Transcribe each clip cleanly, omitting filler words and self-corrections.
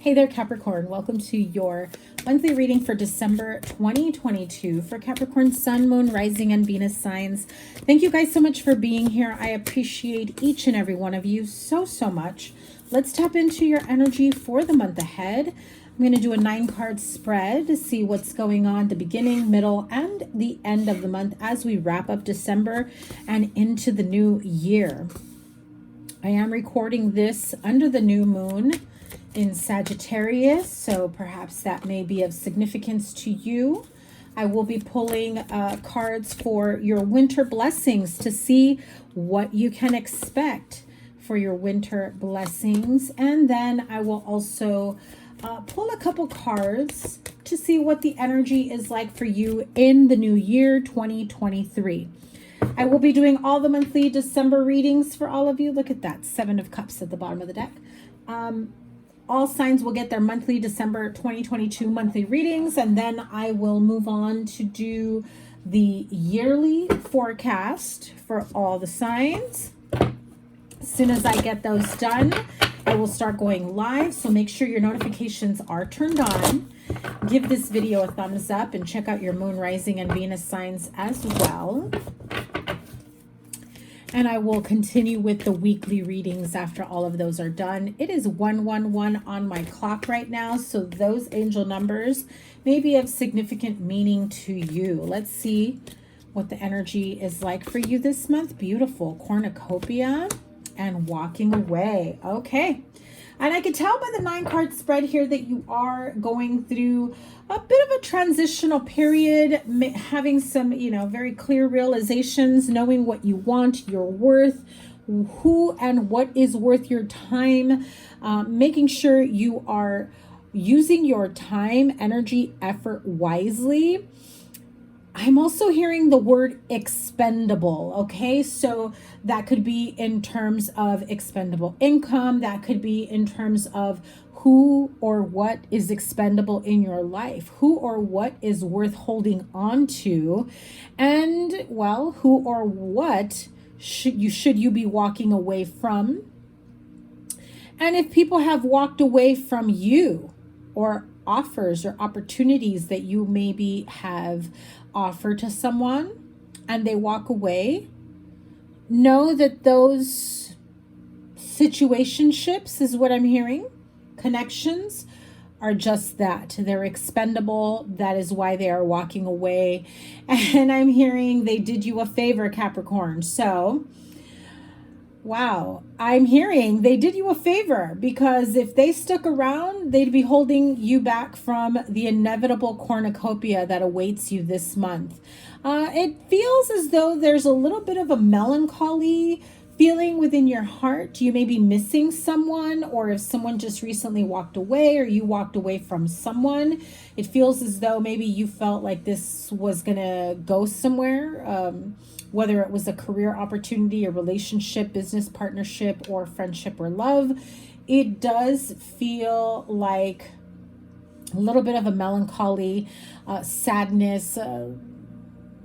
Hey there, Capricorn. Welcome to your monthly reading for December 2022 for Capricorn Sun, Moon, Rising, and Venus signs. Thank you guys so much for being here. I appreciate each and every one of you so much. Let's tap into your energy for the month ahead. I'm going to do a 9-card spread to see what's going on the beginning, middle, and the end of the month as we wrap up December and into the new year. I am recording this under the new moon in Sagittarius, so perhaps that may be of significance to you. I will be pulling cards for your winter blessings to see what you can expect for your winter blessings, and then I will also pull a couple cards to see what the energy is like for you in the new year 2023. I will be doing all the monthly December readings for all of you. Look at that, 7 of Cups at the bottom of the deck. All signs will get their monthly December 2022 monthly readings, and then I will move on to do the yearly forecast for all the signs. As soon as I get those done, I will start going live, so make sure your notifications are turned on. Give this video a thumbs up and check out your Moon, Rising, and Venus signs as well. And I will continue with the weekly readings after all of those are done. It is 111 on my clock right now, so those angel numbers may be of significant meaning to you. Let's see what the energy is like for you this month. Beautiful cornucopia and walking away. Okay. And I can tell by the 9-card spread here that you are going through a bit of a transitional period, having some, very clear realizations, knowing what you want, your worth, who and what is worth your time, making sure you are using your time, energy, effort wisely. I'm also hearing the word expendable, okay? So that could be in terms of expendable income. That could be in terms of who or what is expendable in your life, who or what is worth holding on to, and, well, who or what should you be walking away from. And if people have walked away from you, or offers or opportunities that you maybe have offered to someone and they walk away, know that those situationships, is what I'm hearing, connections, are just that. They're expendable. That is why they are walking away. And I'm hearing they did you a favor, Capricorn. So wow, I'm hearing they did you a favor, because if they stuck around, they'd be holding you back from the inevitable cornucopia that awaits you this month. It feels as though there's a little bit of a melancholy feeling within your heart. You may be missing someone, or if someone just recently walked away, or you walked away from someone, it feels as though maybe you felt like this was gonna go somewhere. Whether it was a career opportunity, a relationship, business partnership, or friendship or love, it does feel like a little bit of a melancholy, sadness,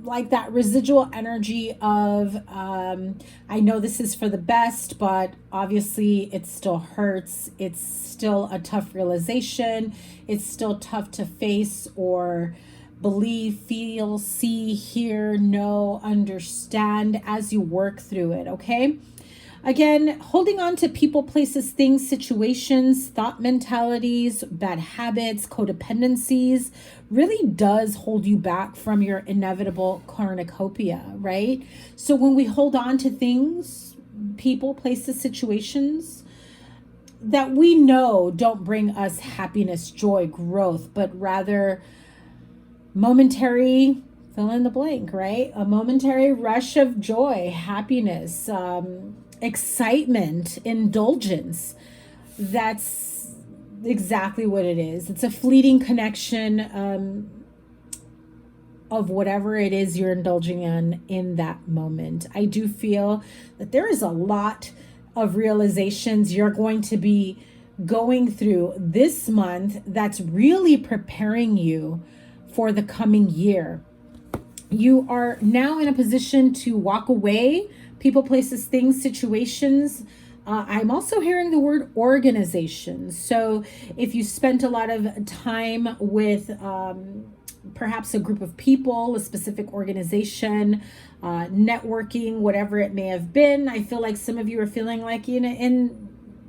like that residual energy of, I know this is for the best, but obviously it still hurts. It's still a tough realization. It's still tough to face or believe, feel, see, hear, know, understand as you work through it, okay? Again, holding on to people, places, things, situations, thought mentalities, bad habits, codependencies really does hold you back from your inevitable cornucopia, right? So when we hold on to things, people, places, situations that we know don't bring us happiness, joy, growth, but rather momentary, fill in the blank, right? A momentary rush of joy, happiness, excitement, indulgence. That's exactly what it is. It's a fleeting connection of whatever it is you're indulging in that moment. I do feel that there is a lot of realizations you're going to be going through this month that's really preparing you for the coming year. You are now in a position to walk away, people, places, things, situations I'm also hearing the word organization. So if you spent a lot of time with perhaps a group of people, a specific organization, networking, whatever it may have been, I feel like some of you are feeling like, you know,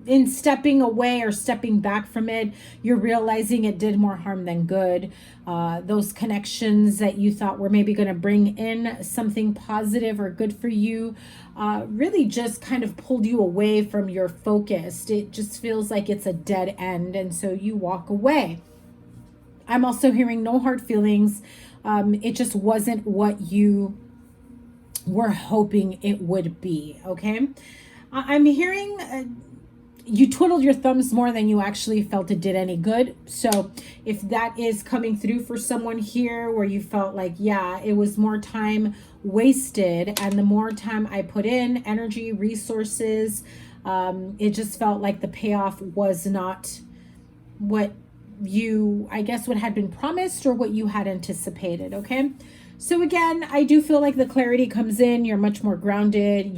in stepping away or stepping back from it, you're realizing it did more harm than good. Those connections that you thought were maybe going to bring in something positive or good for you really just kind of pulled you away from your focus. It just feels like it's a dead end, and so you walk away. I'm also hearing no hard feelings. It just wasn't what you were hoping it would be, okay? I'm hearing you twiddled your thumbs more than you actually felt it did any good. So if that is coming through for someone here where you felt like, yeah, it was more time wasted, and the more time I put in, energy, resources, it just felt like the payoff was not what you, I guess, what had been promised or what you had anticipated, okay? So again, I do feel like the clarity comes in. You're much more grounded.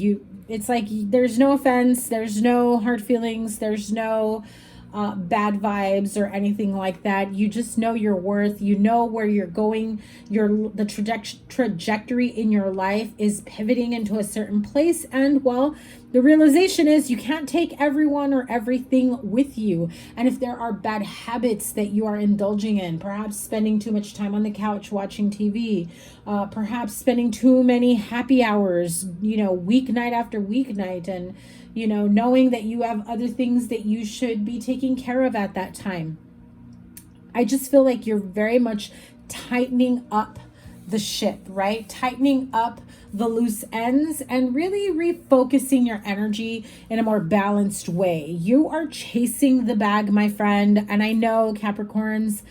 It's like there's no offense, there's no hard feelings, there's no bad vibes or anything like that. You just know your worth. You know where you're going. The trajectory in your life is pivoting into a certain place. And well, the realization is you can't take everyone or everything with you. And if there are bad habits that you are indulging in, perhaps spending too much time on the couch watching TV, perhaps spending too many happy hours, you know, weeknight after weeknight, and you know, knowing that you have other things that you should be taking care of at that time. I just feel like you're very much tightening up the ship, right? Tightening up the loose ends and really refocusing your energy in a more balanced way. You are chasing the bag, my friend. And I know Capricorns,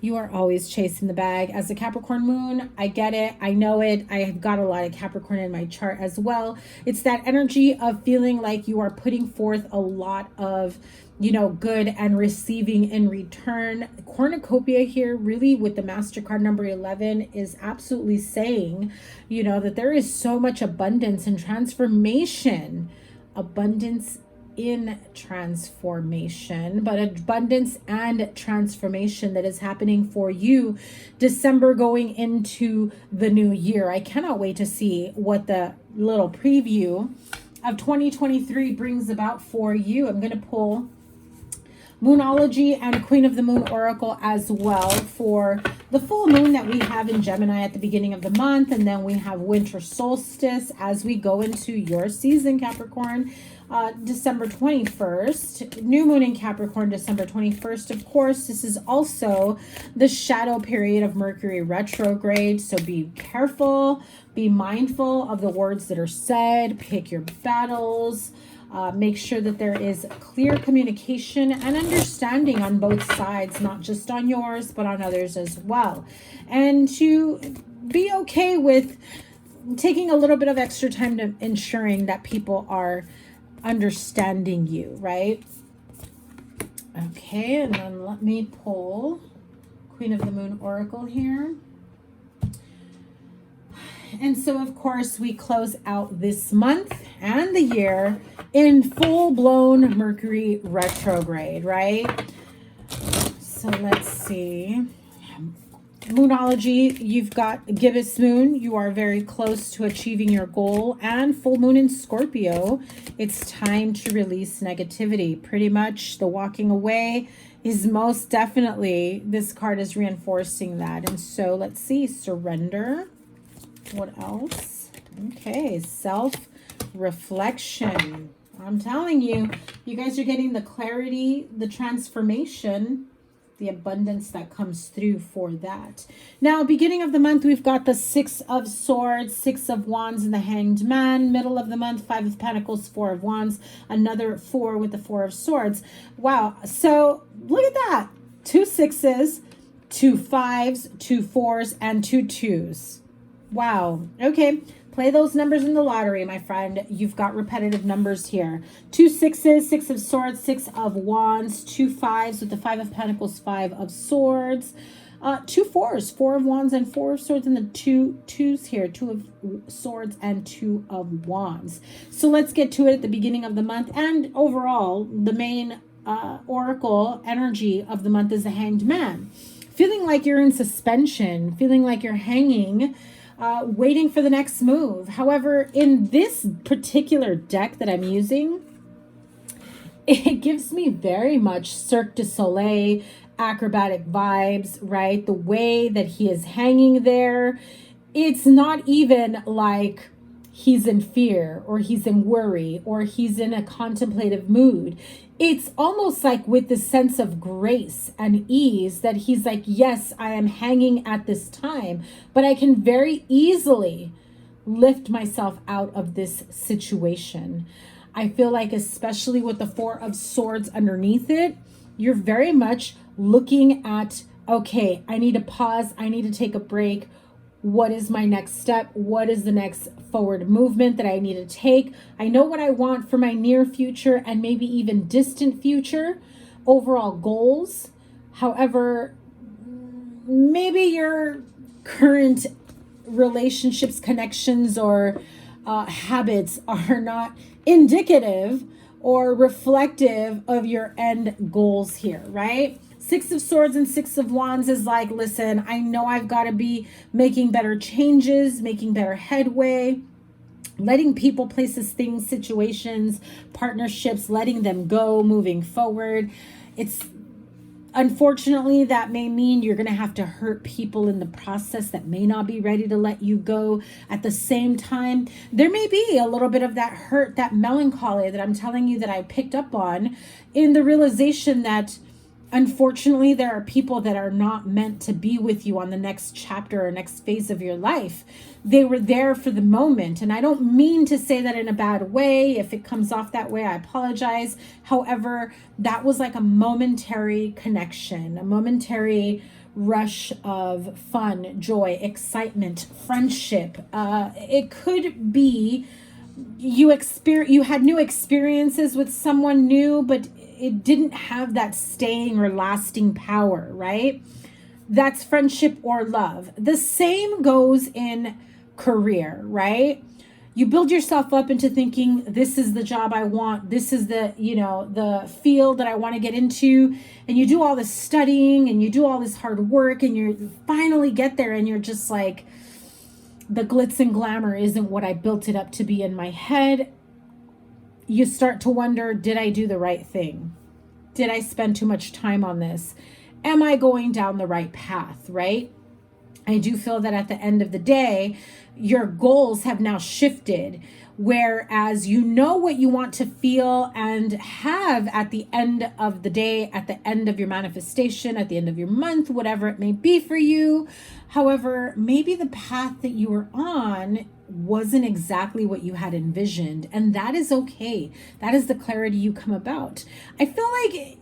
you are always chasing the bag. As a Capricorn moon, I get it. I know it. I have got a lot of Capricorn in my chart as well. It's that energy of feeling like you are putting forth a lot of, you know, good and receiving in return. Cornucopia here, really with the Master card number 11, is absolutely saying, you know, that there is so much abundance and transformation. Abundance in transformation, but abundance and transformation that is happening for you December going into the new year. I cannot wait to see what the little preview of 2023 brings about for you. I'm going to pull Moonology and Queen of the Moon Oracle as well for the full moon that we have in Gemini at the beginning of the month, and then we have winter solstice as we go into your season, Capricorn. December 21st, new moon in Capricorn, December 21st. Of course, this is also the shadow period of Mercury retrograde. So be careful, be mindful of the words that are said, pick your battles, make sure that there is clear communication and understanding on both sides, not just on yours, but on others as well. And to be okay with taking a little bit of extra time to ensuring that people are understanding you, right? Okay, and then let me pull Queen of the Moon Oracle here. And so, of course, we close out this month and the year in full-blown Mercury retrograde, right? So let's see. Moonology, you've got gibbous moon. You are very close to achieving your goal. And full moon in Scorpio, it's time to release negativity. Pretty much the walking away is most definitely, this card is reinforcing that. And so let's see, surrender. What else? Okay, self-reflection. I'm telling you, you guys are getting the clarity, the transformation, the abundance that comes through for that. Now, beginning of the month, we've got the Six of Swords, Six of Wands, and the Hanged Man. Middle of the month, Five of Pentacles, Four of Wands, another four with the Four of Swords. Wow. So look at that. 2 6s, 2 5s, 2 4s, and 2 2s. Wow. Okay. Play those numbers in the lottery, my friend. You've got repetitive numbers here. 2 6s, 6 of Swords, 6 of Wands, 2 5s with the 5 of Pentacles, 5 of Swords. Two fours, Four of Wands and Four of Swords, and the two twos here, Two of Swords and Two of Wands. So let's get to it at the beginning of the month. And overall, the main oracle energy of the month is the Hanged Man. Feeling like you're in suspension, feeling like you're hanging, waiting for the next move. However, in this particular deck that I'm using, it gives me very much Cirque du Soleil, acrobatic vibes, right? The way that he is hanging there, it's not even like he's in fear or he's in worry or he's in a contemplative mood. It's almost like with this sense of grace and ease that he's like, yes, I am hanging at this time, but I can very easily lift myself out of this situation. I feel like, especially with the Four of Swords underneath it, you're very much looking at, okay, I need to pause. I need to take a break. What is my next step? What is the next forward movement that I need to take? I know what I want for my near future and maybe even distant future, overall goals. However, maybe your current relationships, connections, or habits are not indicative or reflective of your end goals here, right? Six of Swords and Six of Wands is like, listen, I know I've got to be making better changes, making better headway, letting people, places, things, situations, partnerships, letting them go, moving forward. It's unfortunately, that may mean you're going to have to hurt people in the process that may not be ready to let you go. At the same time, there may be a little bit of that hurt, that melancholy that I'm telling you that I picked up on, in the realization that unfortunately there are people that are not meant to be with you on the next chapter or next phase of your life. They were there for the moment. And I don't mean to say that in a bad way. If it comes off that way, I apologize. However, that was like a momentary connection, a momentary rush of fun, joy, excitement, friendship. It could be you had new experiences with someone new, but it didn't have that staying or lasting power, right? That's friendship or love. The same goes in career, right? You build yourself up into thinking, this is the job I want. This is the, the field that I want to get into. And you do all this studying and you do all this hard work and you finally get there and you're just like, the glitz and glamour isn't what I built it up to be in my head. You start to wonder, did I do the right thing? Did I spend too much time on this? Am I going down the right path, right? I do feel that at the end of the day, your goals have now shifted, whereas you know what you want to feel and have at the end of the day, at the end of your manifestation, at the end of your month, whatever it may be for you. However, maybe the path that you were on wasn't exactly what you had envisioned, and that is okay. That is the clarity you come about. I feel like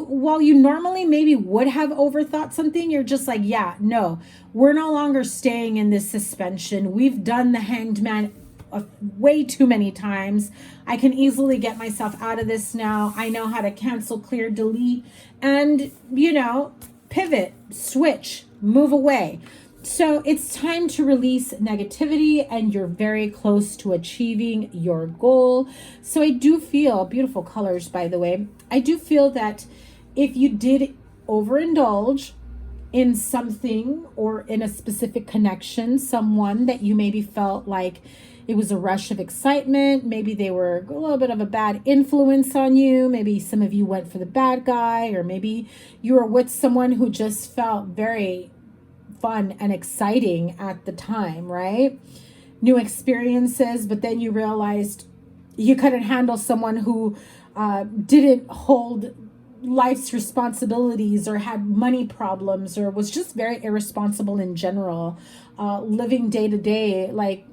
while you normally maybe would have overthought something, you're just like, yeah, no, we're no longer staying in this suspension. We've done the Hanged Man way too many times. I can easily get myself out of this now. I know how to cancel, clear, delete, and, pivot, switch, move away. So it's time to release negativity, and you're very close to achieving your goal. So I do feel, beautiful colors, by the way, I do feel that if you did overindulge in something or in a specific connection, someone that you maybe felt like it was a rush of excitement, maybe they were a little bit of a bad influence on you, maybe some of you went for the bad guy, or maybe you were with someone who just felt very fun and exciting at the time, right? New experiences, but then you realized you couldn't handle someone who didn't hold life's responsibilities or had money problems or was just very irresponsible in general, living day to day, like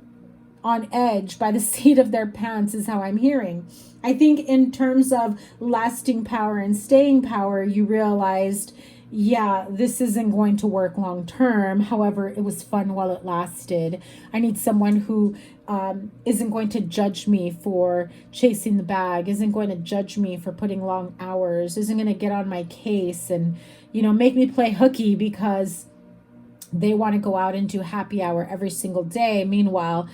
on edge by the seat of their pants is how I'm hearing. I think in terms of lasting power and staying power, you realized yeah, this isn't going to work long term. However, it was fun while it lasted. I need someone who isn't going to judge me for chasing the bag, isn't going to judge me for putting long hours, isn't going to get on my case and, make me play hooky because they want to go out and do happy hour every single day. Meanwhile,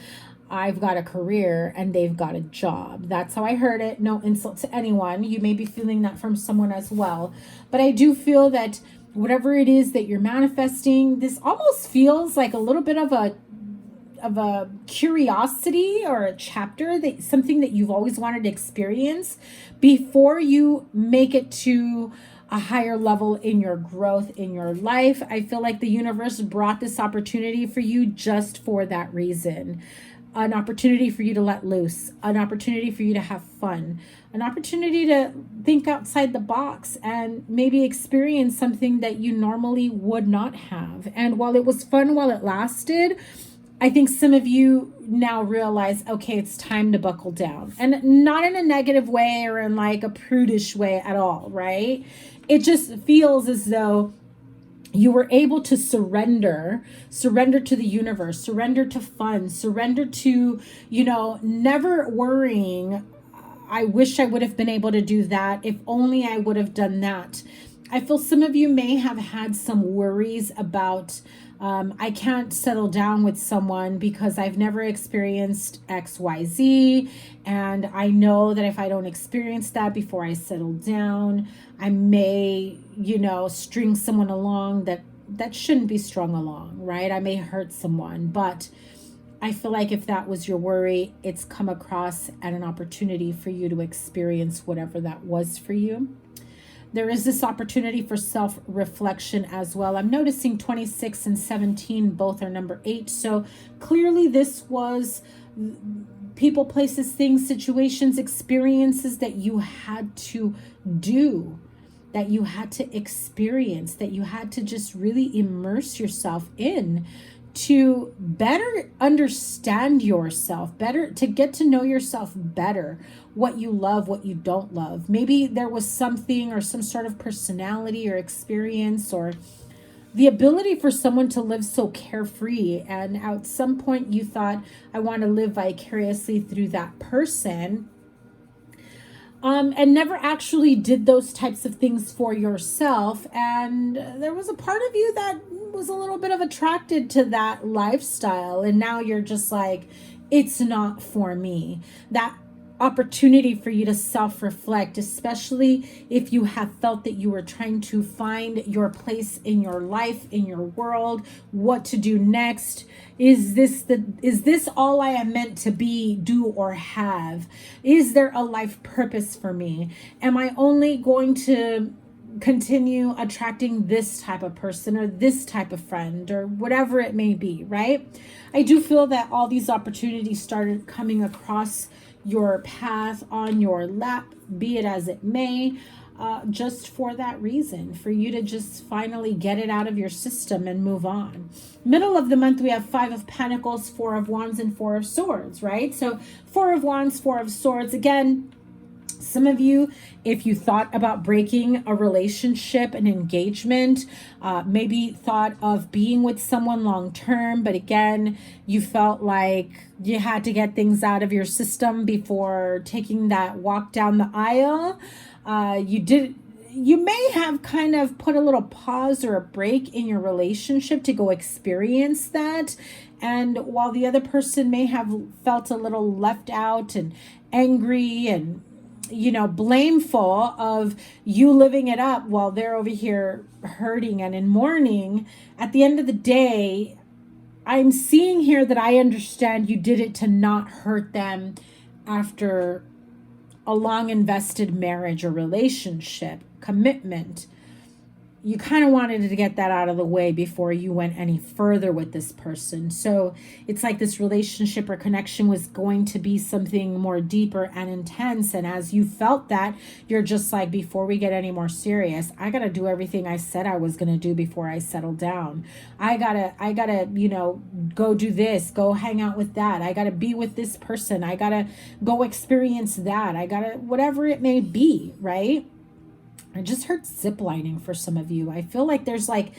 I've got a career and they've got a job. That's how I heard it. No insult to anyone. You may be feeling that from someone as well. But I do feel that whatever it is that you're manifesting, this almost feels like a little bit of a curiosity or a chapter, that something that you've always wanted to experience before you make it to a higher level in your growth in your life. I feel like the universe brought this opportunity for you just for that reason. An opportunity for you to let loose, an opportunity for you to have fun, an opportunity to think outside the box and maybe experience something that you normally would not have. And while it was fun while it lasted, I think some of you now realize, okay, it's time to buckle down. And not in a negative way or in like a prudish way at all, right? It just feels as though you were able to surrender to the universe, surrender to fun, surrender to, never worrying, I wish I would have been able to do that. If only I would have done that. I feel some of you may have had some worries about, I can't settle down with someone because I've never experienced XYZ. And I know that if I don't experience that before I settle down, I may, string someone along that shouldn't be strung along, right? I may hurt someone, but I feel like if that was your worry, it's come across at an opportunity for you to experience whatever that was for you. There is this opportunity for self-reflection as well. I'm noticing 26 and 17, both are number 8. So clearly this was people, places, things, situations, experiences that you had to do, that you had to experience, that you had to just really immerse yourself in to better understand yourself, better to get to know yourself better, what you love, what you don't love. Maybe there was something or some sort of personality or experience or the ability for someone to live so carefree. And at some point you thought, I want to live vicariously through that person. And never actually did those types of things for yourself. And there was a part of you that was a little bit of attracted to that lifestyle. And now you're just like, it's not for me. That opportunity for you to self-reflect, especially if you have felt that you were trying to find your place in your life, in your world, what to do next. Is this all I am meant to be, do, or have? Is there a life purpose for me? Am I only going to continue attracting this type of person or this type of friend or whatever it may be, right? I do feel that all these opportunities started coming across your path, on your lap, be it as it may, just for that reason, for you to just finally get it out of your system and move on. Middle of the month, we have 5 of Pentacles, 4 of Wands, and 4 of Swords, right? So 4 of Wands, 4 of Swords. Again, some of you, if you thought about breaking a relationship, an engagement, maybe thought of being with someone long term, but again, you felt like you had to get things out of your system before taking that walk down the aisle. You may have kind of put a little pause or a break in your relationship to go experience that. And while the other person may have felt a little left out and angry and blameful of you living it up while they're over here hurting and in mourning, at the end of the day, I'm seeing here that I understand you did it to not hurt them after a long invested marriage or relationship, commitment. You kind of wanted to get that out of the way before you went any further with this person. So it's like this relationship or connection was going to be something more deeper and intense. And as you felt that, you're just like, before we get any more serious, I got to do everything I said I was going to do before I settle down. I gotta, go do this, go hang out with that. I got to be with this person. I got to go experience that. I got to, whatever it may be, right? I just heard zip lining for some of you. I feel like there's like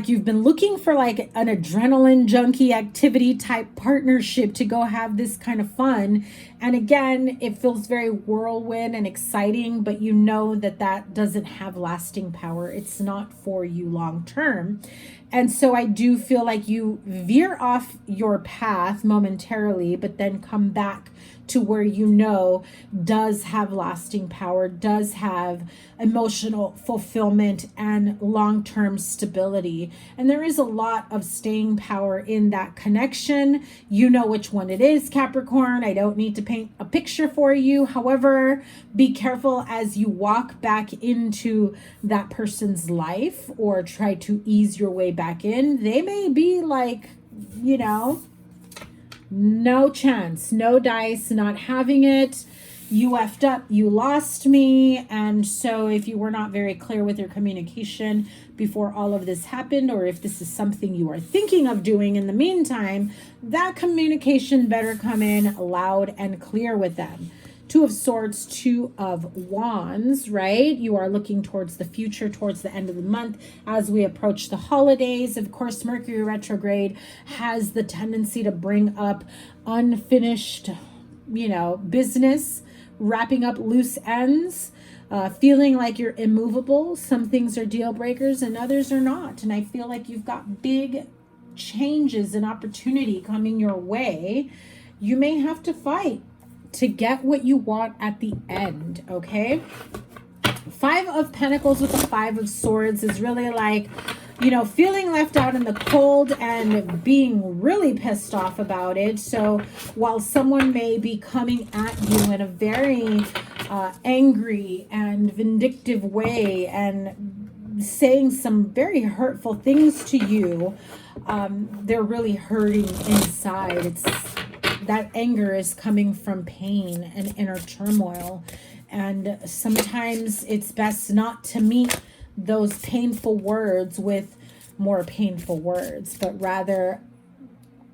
you've been looking for like an adrenaline junkie activity type partnership to go have this kind of fun. And again, it feels very whirlwind and exciting, but you know that that doesn't have lasting power. It's not for you long term. And so I do feel like you veer off your path momentarily, but then come back to where you know does have lasting power, does have emotional fulfillment and long-term stability. And there is a lot of staying power in that connection. You know which one it is, Capricorn. I don't need to paint a picture for you. However, be careful as you walk back into that person's life or try to ease your way back in. They may be like, you know, no chance, no dice, not having it. You effed up, you lost me. And so if you were not very clear with your communication before all of this happened, or if this is something you are thinking of doing in the meantime, that communication better come in loud and clear with them. Two of Swords, Two of Wands, right? You are looking towards the future, towards the end of the month as we approach the holidays. Of course, Mercury retrograde has the tendency to bring up unfinished, you know, business, wrapping up loose ends, feeling like you're immovable. Some things are deal breakers and others are not. And I feel like you've got big changes and opportunity coming your way. You may have to fight to get what you want at the end, okay? Five of Pentacles with the Five of Swords is really like, you know, feeling left out in the cold and being really pissed off about it. So while someone may be coming at you in a very angry and vindictive way and saying some very hurtful things to you, they're really hurting inside. It's that anger is coming from pain and inner turmoil. And sometimes it's best not to meet those painful words with more painful words, but rather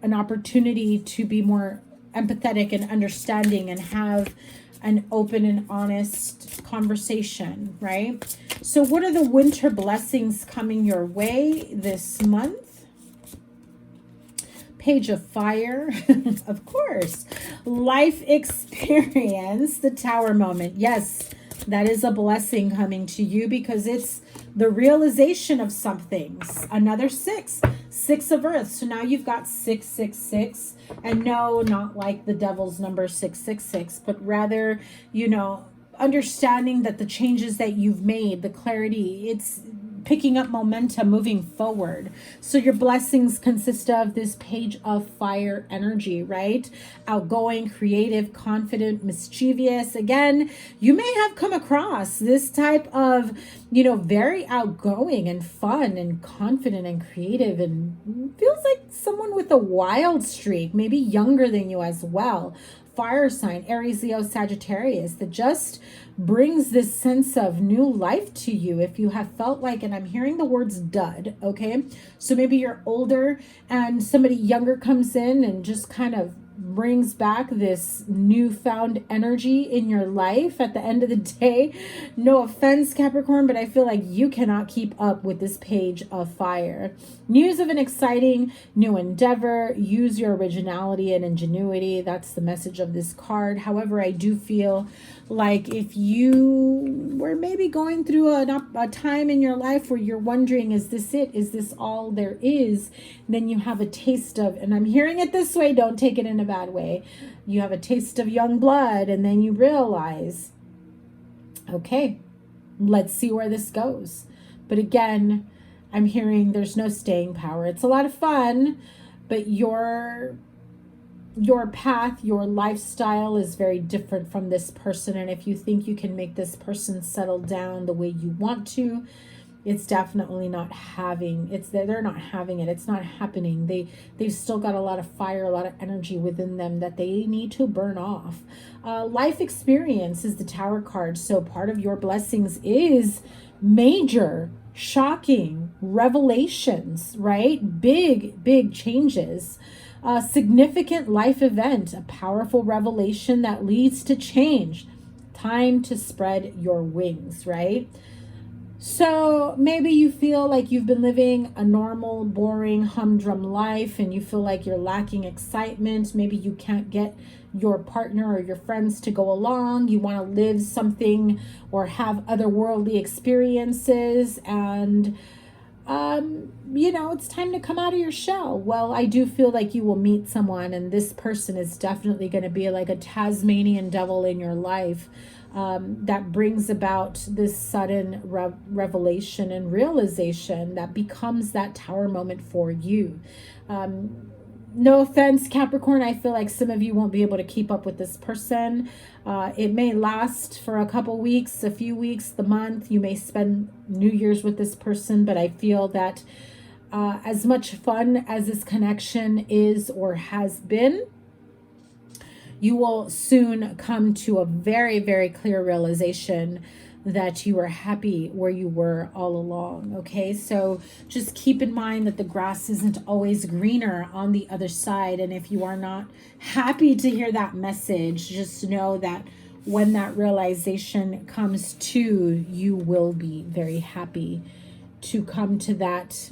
an opportunity to be more empathetic and understanding and have an open and honest conversation, right? So what are the winter blessings coming your way this month? Page of Fire, of course. Life experience, the Tower moment. Yes, that is a blessing coming to you because it's the realization of some things. Another six of Earth. So now you've got 666. And no, not like the devil's number 666, but rather, you know, understanding that the changes that you've made, the clarity, it's picking up momentum, moving forward. So your blessings consist of this Page of Fire energy, right? Outgoing, creative, confident, mischievous. Again, you may have come across this type of, you know, very outgoing and fun and confident and creative, and feels like someone with a wild streak, maybe younger than you as well. Fire sign, Aries, Leo, Sagittarius, that just brings this sense of new life to you. If you have felt like, and I'm hearing the words dud, okay? So maybe you're older and somebody younger comes in and just kind of brings back this newfound energy in your life. At the end of the day, no offense, Capricorn, but I feel like you cannot keep up with this Page of Fire. News of an exciting new endeavor. Use your originality and ingenuity. That's the message of this card. However, I do feel like if you were maybe going through a time in your life where you're wondering, is this it? Is this all there is? Then you have a taste of, and I'm hearing it this way, don't take it in a bad way. You have a taste of young blood, and then you realize, okay, let's see where this goes. But again, I'm hearing there's no staying power. It's a lot of fun, but your path, your lifestyle is very different from this person. And if you think you can make this person settle down the way you want to, it's definitely not having, they're not having it. It's not happening. They've still got a lot of fire, a lot of energy within them that they need to burn off. Life experience is the Tower card. So part of your blessings is major, shocking revelations, right? Big changes. A significant life event, a powerful revelation that leads to change. Time to spread your wings, right? So maybe you feel like you've been living a normal, boring, humdrum life and you feel like you're lacking excitement. Maybe you can't get your partner or your friends to go along. You want to live something or have otherworldly experiences, and it's time to come out of your shell. Well, I do feel like you will meet someone, and this person is definitely going to be like a Tasmanian devil in your life, that brings about this sudden revelation and realization that becomes that tower moment for you. No offense, Capricorn, I feel like some of you won't be able to keep up with this person. It may last for a couple weeks, a few weeks, the month. You may spend New Year's with this person, but I feel that as much fun as this connection is or has been, you will soon come to a very, very clear realization that you are happy where you were all along. Okay, so just keep in mind that the grass isn't always greener on the other side. And if you are not happy to hear that message, just know that when that realization comes to, you will be very happy to come to that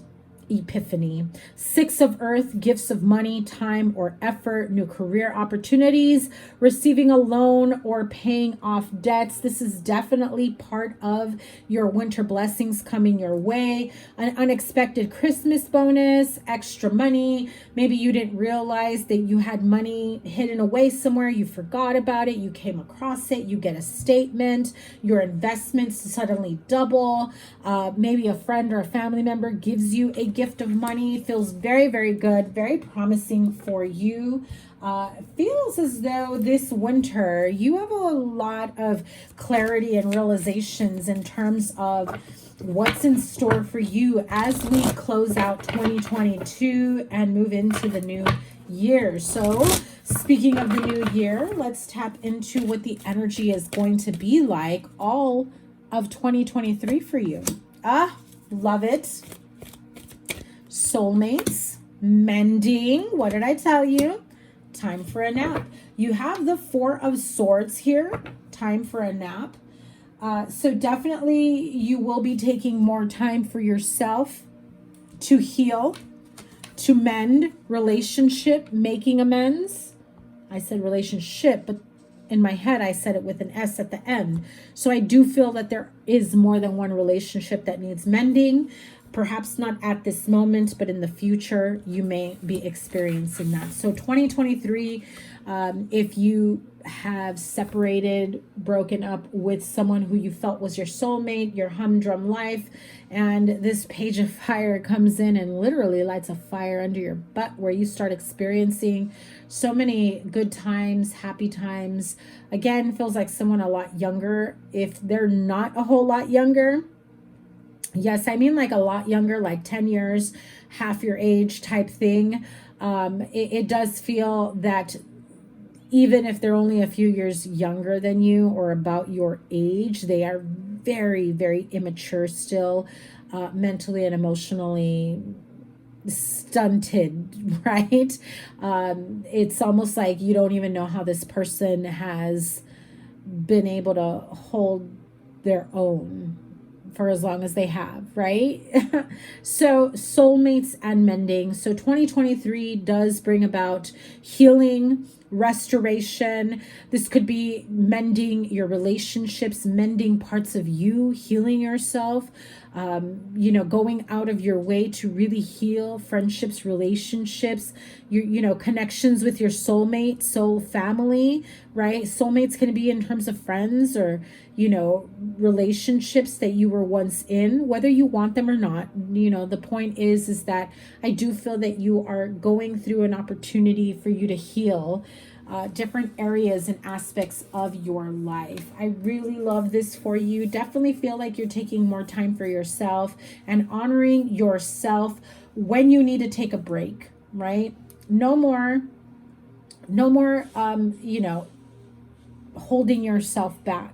epiphany. Six of Earth, gifts of money, time, or effort, new career opportunities, receiving a loan or paying off debts. This is definitely part of your winter blessings coming your way. An unexpected Christmas bonus, extra money. Maybe you didn't realize that you had money hidden away somewhere. You forgot about it. You came across it. You get a statement. Your investments suddenly double. Maybe a friend or a family member gives you a gift of money. Feels very, very good, very promising for you. Feels as though this winter you have a lot of clarity and realizations in terms of what's in store for you as we close out 2022 and move into the new year. So speaking of the new year, let's tap into what the energy is going to be like all of 2023 for you. Love it. Soulmates, mending. What did I tell you? Time for a nap. You have the Four of Swords here. Time for a nap. So definitely you will be taking more time for yourself to heal, to mend, relationship, making amends. I said relationship, but in my head, I said it with an S at the end. So I do feel that there is more than one relationship that needs mending. Perhaps not at this moment, but in the future, you may be experiencing that. So 2023, if you have separated, broken up with someone who you felt was your soulmate, your humdrum life, and this page of fire comes in and literally lights a fire under your butt where you start experiencing so many good times, happy times. Again, feels like someone a lot younger. If they're not a whole lot younger, yes, I mean like a lot younger, like 10 years, half your age type thing. It does feel that even if they're only a few years younger than you or about your age, they are very, very immature still, mentally and emotionally stunted, right? It's almost like you don't even know how this person has been able to hold their own for as long as they have, right? So soulmates and mending. So 2023 does bring about healing, restoration. This could be mending your relationships, mending parts of you, healing yourself, going out of your way to really heal friendships, relationships, your connections with your soulmate, soul family, right? Soulmates can be in terms of friends or, relationships that you were once in, whether you want them or not. The point is that I do feel that you are going through an opportunity for you to heal different areas and aspects of your life. I really love this for you. Definitely feel like you're taking more time for yourself and honoring yourself when you need to take a break, right? No more, holding yourself back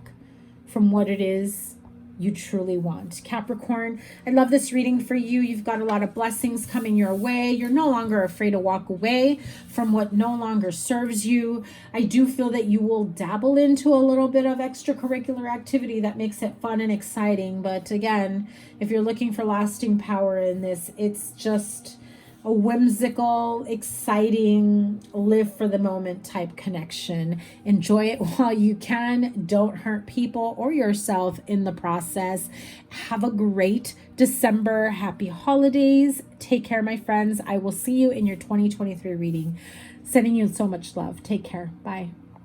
from what it is you truly want. Capricorn, I love this reading for you. You've got a lot of blessings coming your way. You're no longer afraid to walk away from what no longer serves you. I do feel that you will dabble into a little bit of extracurricular activity that makes it fun and exciting. But again, if you're looking for lasting power in this, it's just a whimsical, exciting, live for the moment type connection. Enjoy it while you can. Don't hurt people or yourself in the process. Have a great December. Happy holidays. Take care, my friends. I will see you in your 2023 reading. Sending you so much love. Take care. Bye.